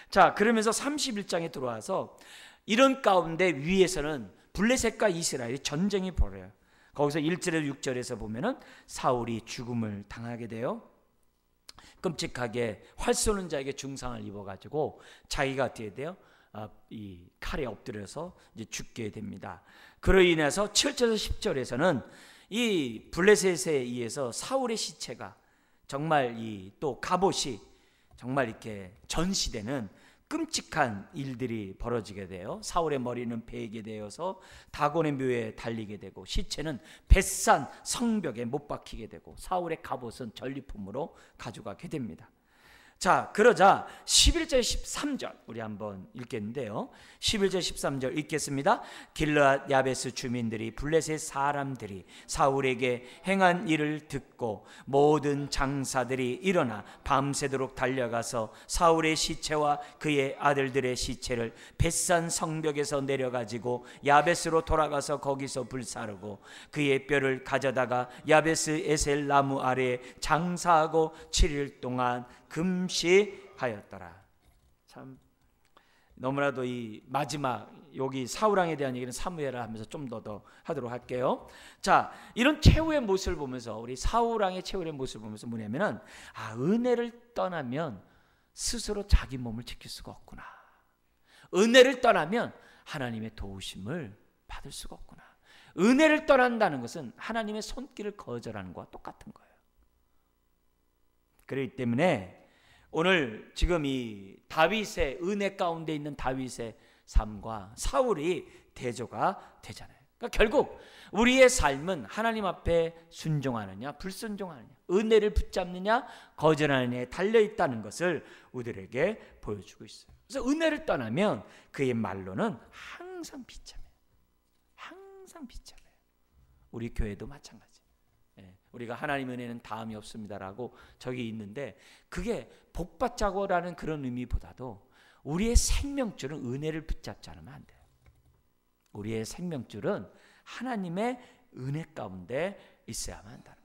자, 그러면서 31장에 들어와서 이런 가운데 위에서는 블레셋과 이스라엘이 전쟁이 벌어요. 거기서 1절에서 6절에서 보면은 사울이 죽음을 당하게 돼요. 끔찍하게 활 쏘는 자에게 중상을 입어가지고 자기가 어떻게 돼요? 이 칼에 엎드려서 이제 죽게 됩니다. 그로 인해서 7절에서 10절에서는 이 블레셋에 의해서 사울의 시체가 정말 또 갑옷이 정말 이렇게 전시되는 끔찍한 일들이 벌어지게 돼요. 사울의 머리는 베게 되어서 다곤의 묘에 달리게 되고 시체는 벳산 성벽에 못 박히게 되고 사울의 갑옷은 전리품으로 가져가게 됩니다. 자, 그러자 11절 13절 우리 한번 읽겠는데요. 11절 13절 읽겠습니다. 길르앗 야베스 주민들이 블레셋 사람들이 사울에게 행한 일을 듣고 모든 장사들이 일어나 밤새도록 달려가서 사울의 시체와 그의 아들들의 시체를 벳산 성벽에서 내려가지고 야베스로 돌아가서 거기서 불사르고 그의 뼈를 가져다가 야베스 에셀 나무 아래에 장사하고 7일 동안 금시하였더라. 참 너무나도 이 마지막 여기 사울왕에 대한 얘기는 사무엘을 하면서 좀 더 하도록 할게요. 자, 이런 최후의 모습을 보면서 우리 사울왕의 최후의 모습을 보면서 뭐냐면은 은혜를 떠나면 스스로 자기 몸을 지킬 수가 없구나. 은혜를 떠나면 하나님의 도우심을 받을 수가 없구나. 은혜를 떠난다는 것은 하나님의 손길을 거절하는 것과 똑같은 거예요. 그렇기 때문에 오늘 지금 이 다윗의 은혜 가운데 있는 다윗의 삶과 사울이 대조가 되잖아요. 그러니까 결국 우리의 삶은 하나님 앞에 순종하느냐 불순종하느냐 은혜를 붙잡느냐 거절하느냐에 달려있다는 것을 우리들에게 보여주고 있어요. 그래서 은혜를 떠나면 그의 말로는 항상 비참해요. 항상 비참해요. 우리 교회도 마찬가지. 우리가 하나님 은혜는 다음이 없습니다라고 저기 있는데 그게 복받자고라는 그런 의미보다도 우리의 생명줄은 은혜를 붙잡지 않으면 안 돼요. 우리의 생명줄은 하나님의 은혜 가운데 있어야만 한다는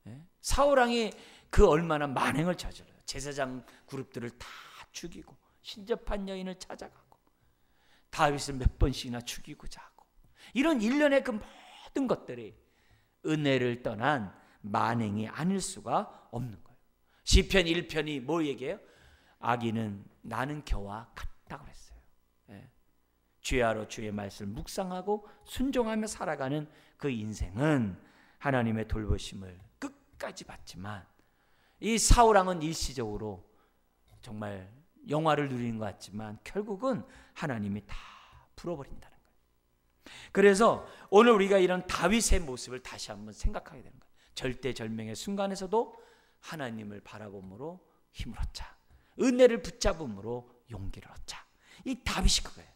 거예요. 사울왕이 그 얼마나 만행을 저질러요. 제사장 그룹들을 다 죽이고 신접한 여인을 찾아가고 다윗을 몇 번씩이나 죽이고자 하고 이런 일련의 그 모든 것들이 은혜를 떠난 만행이 아닐 수가 없는 거예요. 시편 1편이 뭐 얘기해요? 악인은 나는 겨와 같다고 그랬어요. 주야로 주의 말씀을 묵상하고 순종하며 살아가는 그 인생은 하나님의 돌보심을 끝까지 받지만 이 사울왕은 일시적으로 정말 영화를 누리는 것 같지만 결국은 하나님이 다 풀어버린다는 거예요. 그래서 오늘 우리가 이런 다윗의 모습을 다시 한번 생각하게 되는 거예요. 절대절명의 순간에서도 하나님을 바라봄으로 힘을 얻자. 은혜를 붙잡음으로 용기를 얻자. 이 다윗이 그거예요.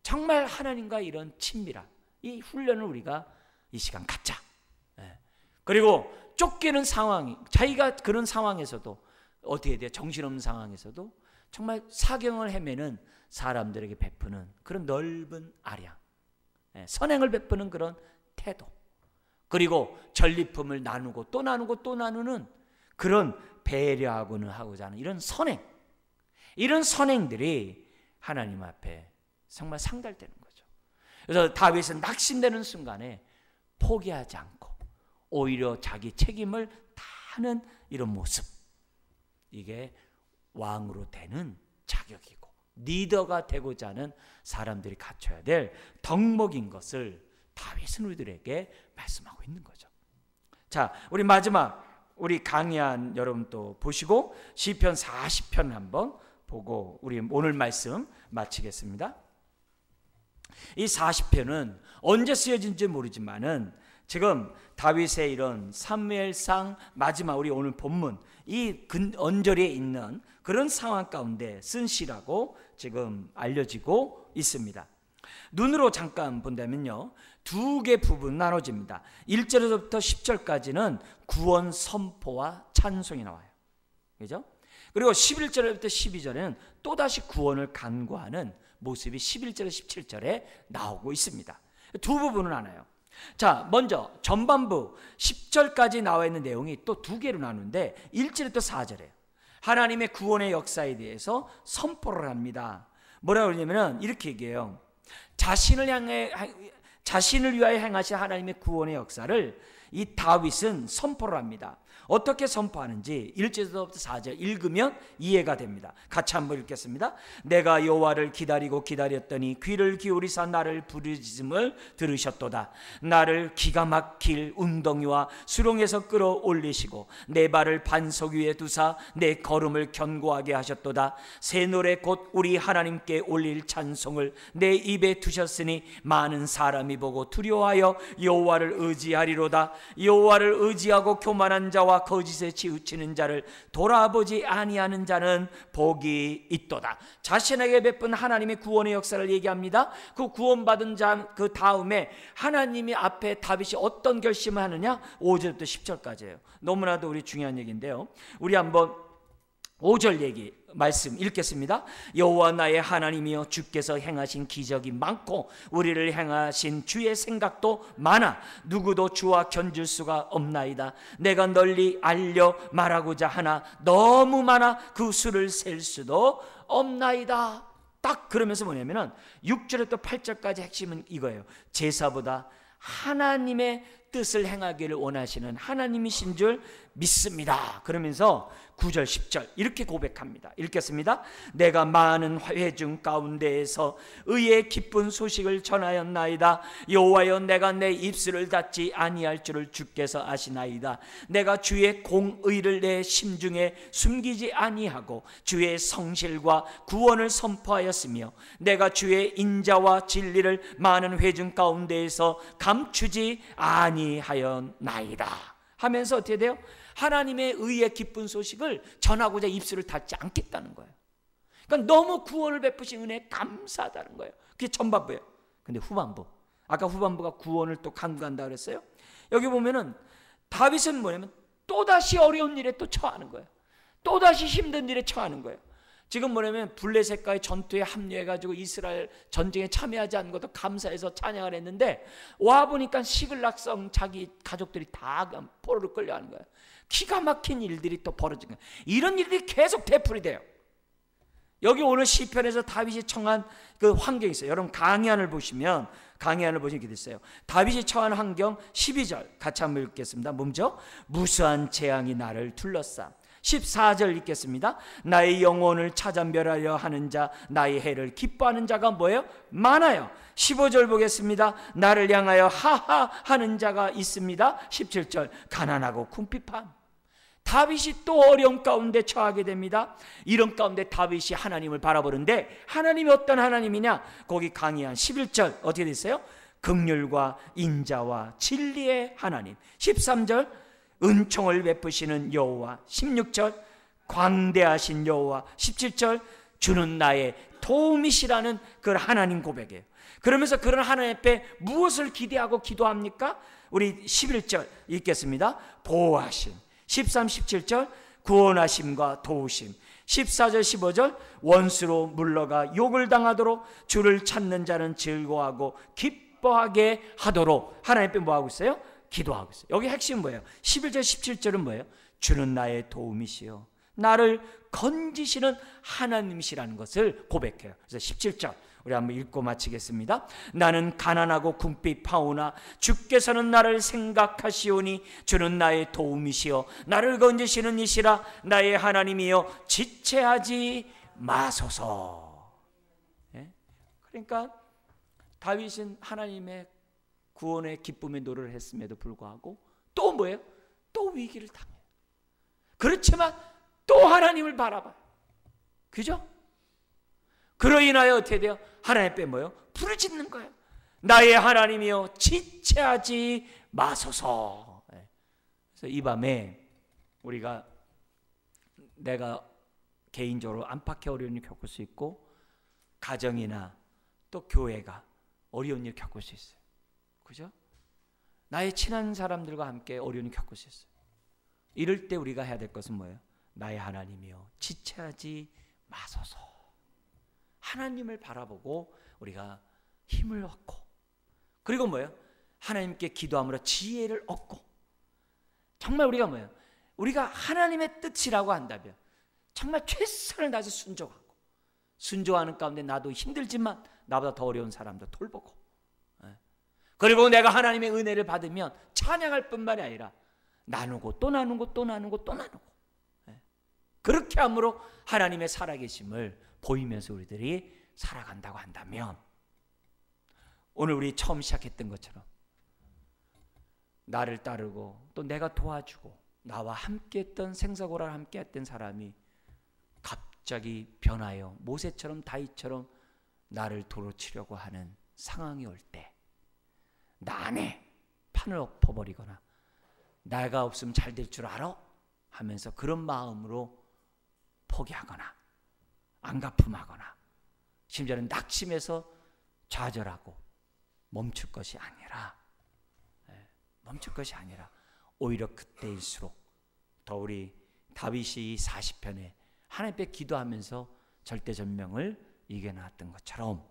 정말 하나님과 이런 친밀한 이 훈련을 우리가 이 시간 갖자. 그리고 쫓기는 상황이 자기가 그런 상황에서도 어떻게 돼요? 정신없는 상황에서도 정말 사경을 헤매는 사람들에게 베푸는 그런 넓은 아량, 선행을 베푸는 그런 태도, 그리고 전리품을 나누고 또 나누고 또 나누는 그런 배려하고는 하고자 하는 이런 선행, 이런 선행들이 하나님 앞에 정말 상달되는 거죠. 그래서 다윗은 낙심되는 순간에 포기하지 않고 오히려 자기 책임을 다하는 이런 모습, 이게 왕으로 되는 자격이고 리더가 되고자 하는 사람들이 갖춰야 될 덕목인 것을 다윗은 우리들에게 말씀하고 있는 거죠. 자, 우리 마지막 우리 강의한 여러분 또 보시고 시편 40편 한번 보고 우리 오늘 말씀 마치겠습니다. 이 40편은 언제 쓰여진지 모르지만은 지금 다윗의 이런 사무엘상 마지막 우리 오늘 본문 이 언저리에 있는 그런 상황 가운데 쓴 시라고 지금 알려지고 있습니다. 눈으로 잠깐 본다면요, 두 개 부분 나눠집니다. 1절에서부터 10절까지는 구원 선포와 찬송이 나와요. 그죠? 그리고 11절부터 12절에는 또다시 구원을 간구하는 모습이 11절에서 17절에 나오고 있습니다. 두 부분을 나눠요. 자, 먼저 전반부 10절까지 나와 있는 내용이 또 두 개로 나누는데 1절부터 4절이에요. 하나님의 구원의 역사에 대해서 선포를 합니다. 뭐라고 그러냐면 이렇게 얘기해요. 자신을 위하여 행하신 하나님의 구원의 역사를 이 다윗은 선포를 합니다. 어떻게 선포하는지 1절부터 4절 읽으면 이해가 됩니다. 같이 한번 읽겠습니다. 내가 여호와를 기다리고 기다렸더니 귀를 기울이사 나를 부르짖음을 들으셨도다. 나를 기가 막힐 웅덩이와 수렁에서 끌어올리시고 내 발을 반석 위에 두사 내 걸음을 견고하게 하셨도다. 새 노래 곧 우리 하나님께 올릴 찬송을 내 입에 두셨으니 많은 사람이 보고 두려워하여 여호와를 의지하리로다. 여호와를 의지하고 교만한 자와 거짓에 치우치는 자를 돌아보지 아니하는 자는 복이 있도다. 자신에게 베푼 하나님의 구원의 역사를 얘기합니다. 그 구원받은 자 그 다음에 하나님이 앞에 다윗이 어떤 결심을 하느냐, 5절부터 10절까지예요. 너무나도 우리 중요한 얘기인데요, 우리 한번 5절 얘기 말씀 읽겠습니다. 여호와 나의 하나님이여, 주께서 행하신 기적이 많고 우리를 행하신 주의 생각도 많아 누구도 주와 견줄 수가 없나이다. 내가 널리 알려 말하고자 하나 너무 많아 그 수를 셀 수도 없나이다. 딱 그러면서 뭐냐면은 6절부터 8절까지 핵심은 이거예요. 제사보다 하나님의 뜻을 행하기를 원하시는 하나님이신 줄 믿습니다. 그러면서 9절 10절 이렇게 고백합니다. 읽겠습니다. 내가 많은 회중 가운데에서 의의 기쁜 소식을 전하였나이다. 여호와여, 내가 내 입술을 닫지 아니할 줄을 주께서 아시나이다. 내가 주의 공의를 내 심중에 숨기지 아니하고 주의 성실과 구원을 선포하였으며 내가 주의 인자와 진리를 많은 회중 가운데에서 감추지 아니하였나이다. 하면서 어떻게 돼요? 하나님의 의의 기쁜 소식을 전하고자 입술을 닫지 않겠다는 거예요. 그러니까 너무 구원을 베푸신 은혜에 감사하다는 거예요. 그게 전반부예요. 근데 후반부, 아까 후반부가 구원을 또 간구한다 그랬어요. 여기 보면은 다윗은 뭐냐면 또다시 어려운 일에 또 처하는 거예요. 또다시 힘든 일에 처하는 거예요. 지금 뭐냐면 블레셋과의 전투에 합류해가지고 이스라엘 전쟁에 참여하지 않은 것도 감사해서 찬양을 했는데 와 보니까 시글락성 자기 가족들이 다 포로로 끌려가는 거예요. 기가 막힌 일들이 또 벌어진 거예요. 이런 일들이 계속 되풀이 돼요. 여기 오늘 시편에서 다윗이 청한 그 환경이 있어요. 여러분 강해안을 보시면 이렇게 됐어요. 다윗이 처한 환경 12절 같이 한번 읽겠습니다. 먼저 무수한 재앙이 나를 둘러싸. 14절 읽겠습니다. 나의 영혼을 찾아멸하려 하는 자, 나의 해를 기뻐하는 자가 뭐예요? 많아요. 15절 보겠습니다. 나를 향하여 하하 하는 자가 있습니다. 17절 가난하고 궁핍함. 다윗이 또 어려운 가운데 처하게 됩니다. 이런 가운데 다윗이 하나님을 바라보는데 하나님이 어떤 하나님이냐? 거기 강의한 11절 어떻게 됐어요? 긍휼과 인자와 진리의 하나님. 13절 은총을 베푸시는 여호와. 16절 광대하신 여호와. 17절 주는 나의 도움이시라는 그 하나님 고백이에요. 그러면서 그런 하나님 앞에 무엇을 기대하고 기도합니까? 우리 11절 읽겠습니다. 보호하심. 13, 17절 구원하심과 도우심. 14절 15절 원수로 물러가 욕을 당하도록 주를 찾는 자는 즐거워하고 기뻐하게 하도록 하나님 앞에 뭐하고 있어요? 기도하고 있어요. 여기 핵심은 뭐예요? 11절 17절은 뭐예요? 주는 나의 도움이시요 나를 건지시는 하나님이시라는 것을 고백해요. 그래서 17절 우리 한번 읽고 마치겠습니다. 나는 가난하고 궁핍하오나 주께서는 나를 생각하시오니 주는 나의 도움이시요 나를 건지시는 이시라 나의 하나님이여 지체하지 마소서. 그러니까 다윗은 하나님의 구원의 기쁨의 노래를 했음에도 불구하고 또 뭐예요? 또 위기를 당해요. 그렇지만 또 하나님을 바라봐요. 그죠? 그로 인하여 어떻게 돼요? 하나님 앞에 뭐예요? 부르짖는 거예요. 나의 하나님이여 지체하지 마소서. 그래서 이 밤에 내가 개인적으로 안팎의 어려운 일 겪을 수 있고 가정이나 또 교회가 어려운 일 겪을 수 있어요. 그죠? 나의 친한 사람들과 함께 어려운 일 겪을 수 있어요. 이럴 때 우리가 해야 될 것은 뭐예요? 나의 하나님이여 지체하지 마소서. 하나님을 바라보고 우리가 힘을 얻고, 그리고 뭐예요? 하나님께 기도함으로 지혜를 얻고, 정말 우리가 뭐예요? 우리가 하나님의 뜻이라고 한다면 정말 최선을 다해서 순종하고, 순종하는 가운데 나도 힘들지만 나보다 더 어려운 사람도 돌보고, 그리고 내가 하나님의 은혜를 받으면 찬양할 뿐만이 아니라 나누고 또 나누고 또 나누고 또 나누고, 그렇게 함으로 하나님의 살아계심을 보이면서 우리들이 살아간다고 한다면, 오늘 우리 처음 시작했던 것처럼 나를 따르고 또 내가 도와주고 나와 함께했던 생사고라를 함께했던 사람이 갑자기 변하여 모세처럼 다윗처럼 나를 도로치려고 하는 상황이 올 때, 나 안에 판을 엎어버리거나 내가 없으면 잘 될 줄 알아? 하면서 그런 마음으로 포기하거나 안갚음하거나 심지어는 낙심해서 좌절하고 멈출 것이 아니라 오히려 그때일수록 더 우리 다윗이 40편에 하나님께 기도하면서 절대전명을 이겨나왔던 것처럼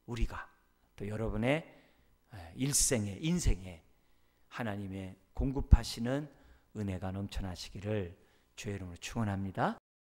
우리가 또 여러분의 인생에 하나님의 공급하시는 은혜가 넘쳐나시기를 주의 이름으로 축원합니다.